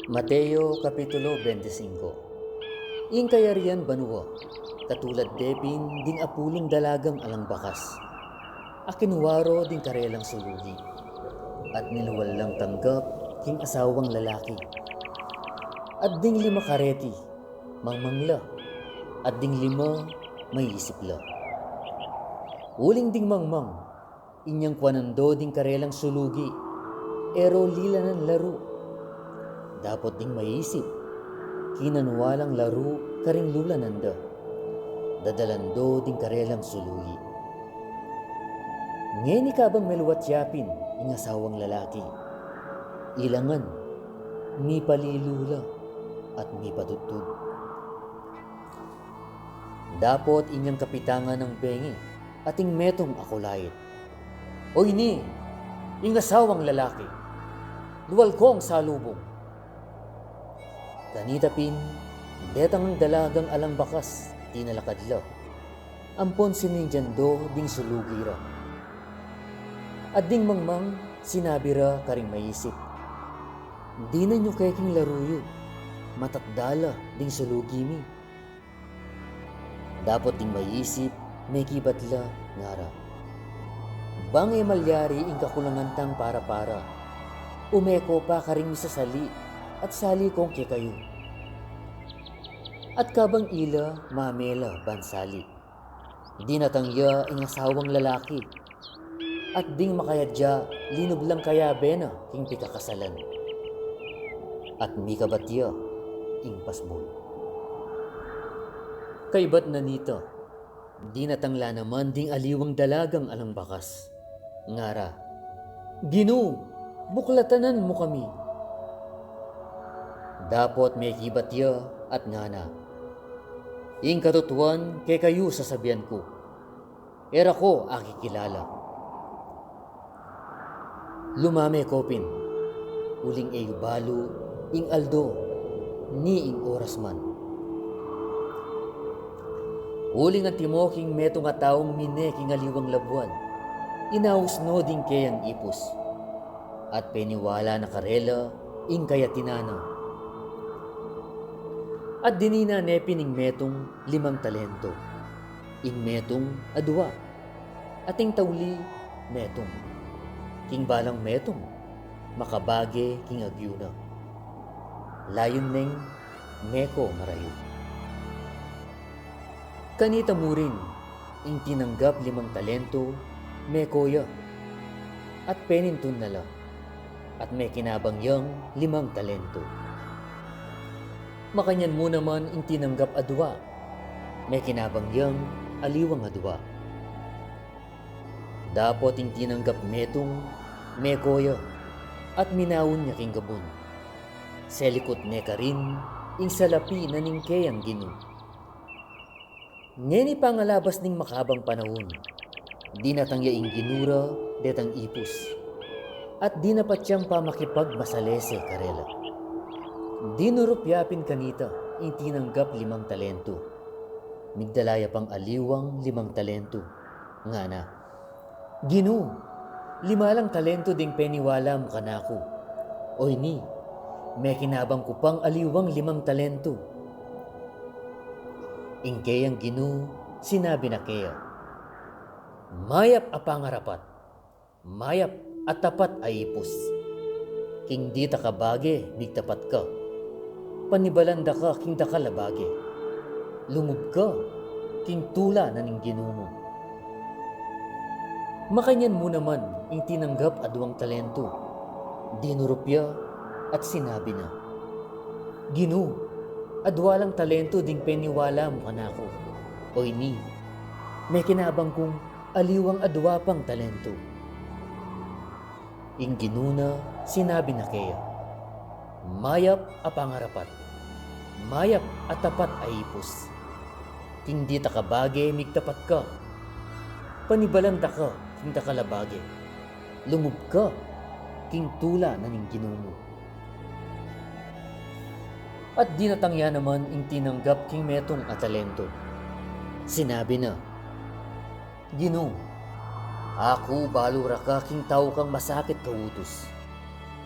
Mateo Kapitulo 25. Ing kayarian banwa, katulad depin ding apulong dalagang alangbakas, akinwaro ding karelang sulugi, at niluwal lang tanggap king asawang lalaki. At ding lima kareti, mangmangla, at ding lima may isipla. Uling ding mangmang, inyang kwanando ding karelang sulugi, ero lilanan laro. Dapat ding maisip, kinanwalang laro karing lulananda, dadalando ding karelang sulugi. Ngeni ka bang meluwat yapin, ing asawang lalaki? Ilangan, mi palilula at mi patutod. Dapat inyang kapitangan ng bengi, ating metong akulait. O ini, ing asawang lalaki, luwal ko ang salubong. Kanitapin, detang dalagang alangbakas, tinalakadla. Ampon sinindyando ding sulugira. At ding mangmang, sinabi ra karing maisip. Di na nyo keking laruyo, matatdala ding sulugimi. Dapat ding maisip, may kibatla ngara. Bang emalyari ing kakulangantang para-para, umeko pa karing misasali, at sali kong kayo. At kabang ila, mamela, bansali. Di natangya ing asawang lalaki. At ding makayadya, linublang kaya bena king pikakasalan. At mikabatya, ing pasbol. Kaibat na nito, di natangla naman ding aliwang dalagang alangbakas. Ngara, Ginoo, buklatanan mo kami. Dapat may kibatya at ngana. Ing katutuan kay kayo sasabihan ko. Era ko akikilala. Lumame kopin. Uling balo, ing aldo, ni ing oras man. Uling ang timoking metong ataong mine king aliwang labuan. Inaus no ding kayang ipos. At peniwala na karela, ing kaya tinana. At dinina nepin ing metong 5 talento. Ing metong adwa. At ing tawli metong. King balang metong. Makabage king agyuna. Layon neng meko marayo. Kanita mo rin, ing tinanggap 5 talento, mekoya. At penintun nala. At may kinabangyang 5 talento. Makanyan mo naman ing tinanggap adwa, may kinabangyang aliwang adwa. Dapat ing tinanggap metong, mekoya, at minawon niya king gabon. Selikot neka rin, ing salapi na ningke ang ginu. Ngeni pangalabas ning makabang panahon, di natangya ing ginura, detang ipos, at di napatyang pa makipagmasalese karela. Dinurupyapin kanita, ing tinanggap 5 talento. Migdalaya pang aliwang 5 talento. Nga na, Ginoo, 5 lang talento ding peniwala mo kanako. Oy ni, may kinabang ko pang aliwang 5 talento. Ing kayang Ginoo, sinabi na kaya, mayap apangarapat, mayap at tapat ay ipos. King di takabage, migtapat ka. Panibalanda ka, king dakalabage. Lungub ka, king tula na ning Ginoo mo. Makanyan mo naman, ing tinanggap 2 talento. Dinurupya at sinabi na, Ginoo, 2 lang talento ding peniwala mo kanako. Oy ni, may kinabang kong aliwang 2 pang talento. Ing ginuna, sinabi na kaya, mayap apangarapat, mayap at tapat ay ipos. Hindi takabage, migtapat ka. Panibalanda ka, king takalabage. Lungub ka, king tula na ning Ginoo mo. At di natangya naman ing tinanggap king metong talento. Sinabi na, Ginoo, Ako balura ka king tao kang masakit kautos.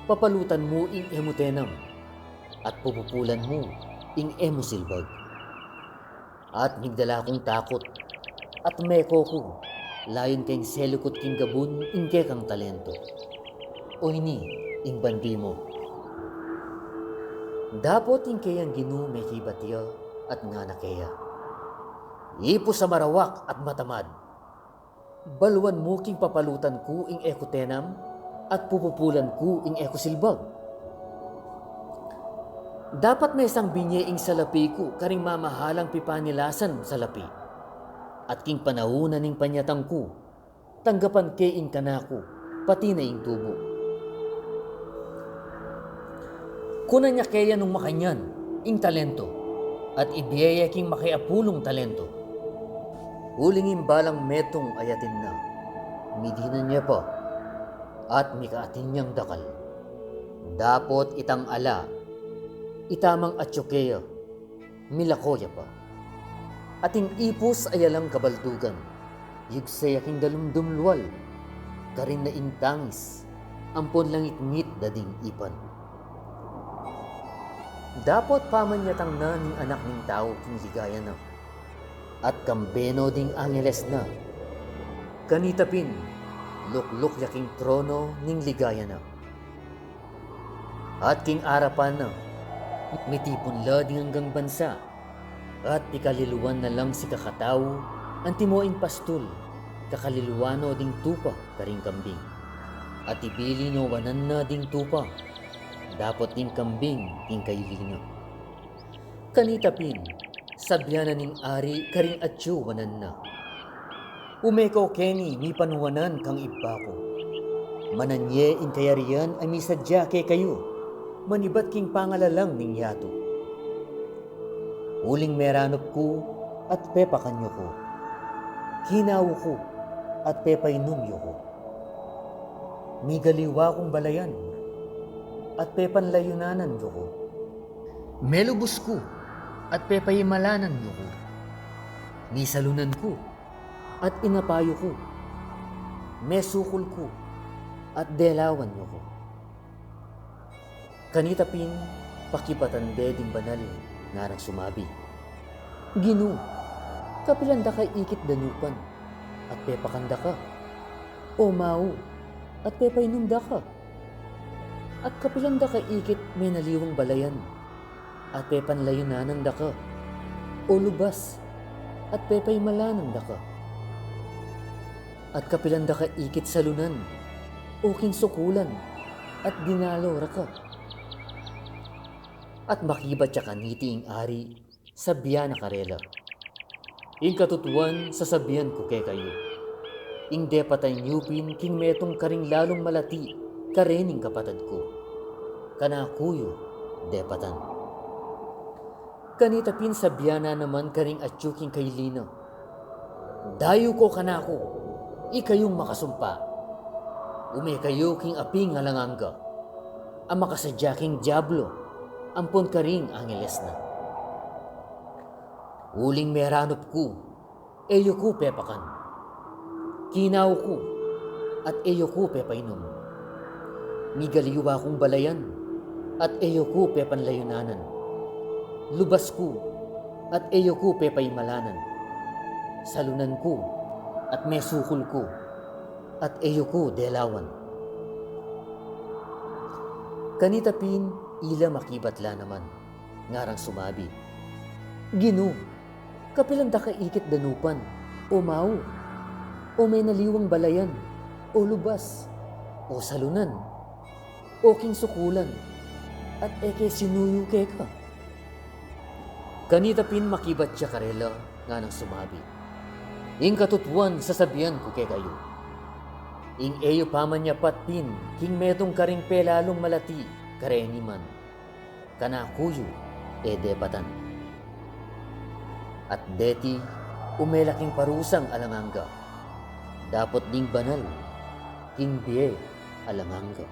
Papalutan mo ing emutenam at pupupulan mo ing emusilbag. At migdala kong takot at meko ko layon kayong selukot king gabun ing kang talento. O ini ing bandi mo. Dapot ing kayang ginu may kibatya at nganakeya. Ipo sa marawak at matamad. Baluan mo king papalutan ko ing ekotenam at pupupulan ko ing ekosilbag. Dapat na isang binye ing salapi ko karing mamahalang pipanilasan sa lapi. At king panahunan ning panyatang ko, tanggapan ke ing kanako, pati na ing tubo. Kunan niya kaya nung makanyan, ing talento, at ibiyaya king makiapulong talento. Huling imbalang metong ayatin na, midinan niya pa, at mikaatin niyang dakal. Dapot itang ala, itamang atyokeya, milakoya pa. Ating ipos ay alang kabaldugan, yugsay aking dalumdumlual, karin na intangis, ampon langit ngit dading ipan. Dapot pamanyatang na ning anak ning tao king ligaya na, at kambeno ding angeles na, kanitapin, lukluk yaking trono ning ligaya na. At king arapan na, mitipon la ding hanggang bansa, at ikaliluwan na lang si kakatao, antimoing pastol, kakaliluwano ding tupa karing kambing. At ibili no wanan na ding tupa, dapat ding kambing king kailino. Kanitapin, sabyanan ning ari karing atyo wanan na. Umeko keni mi panuwanan kang ibako. Mananye in kayarian ay misadya ke kayo, manibat king pangalalang ning yato. Uling meranop ko at pepakanyo ko. Hinaw ko at pepainomyo ko. Migaliwa kong balayan at pepanlayunanan yo ko. Melubos ko at pepayimalanan yo ko. Misalunan ko at inapayo ko. Mesukol ko at delawan yo ko. Kanitapin, pakipatande ding banal ngarang sumabi. Ginu, kapilanda ka ikit danupan at pepakanda ka. O mau, at pepainunda ka. At kapilanda ka ikit may naliwang balayan at pepanlayunanan da ka. O lubas, at pepaimalanan da ka. At kapilanda ka ikit salunan o kinsukulan at dinalora ka. At makibat siya kaniti ing ari, sabya na karela. Ing katutuan, sasabihan ko kay kayo. Ing depatay nyupin, king metong karing lalong malati, karening kapatad ko. Kanakuyo, depatan. Kanitapin sabya na naman karing atsuking kailino. Dayo ko kanako, ikayong makasumpa. Ume kayo king aping alanganga. Ang makasadya king diablo, ampon karing angeles na. Uling meranop ko, eyo ko pepakan. Kinaw ko, at eyo ko pepainom. Migaliwa kong balayan, at eyo ko pepanlayunanan. Lubas ko, at eyo ko pepaimalanan. Salunan ko, at mesukol ko, at eyo ko delawan. Kanitapin, ila makibatla naman, ngarang sumabi. Ginu, kapilanda ka ikit danupan, o mau, o may naliwang balayan, o lubas, o salunan, o kinsukulan, at eke sinuyo ke ka. Kanitapin makibat siya karela, nganang sumabi. Ing katutuan sasabihan ko ke kayo. Ing eyo paman niya patpin, king metong karing pelalong malati, kareniman, kanakuyo, depatan. At deti, umelaking parusang alanganga, dapat ding banal, king biye alanganga.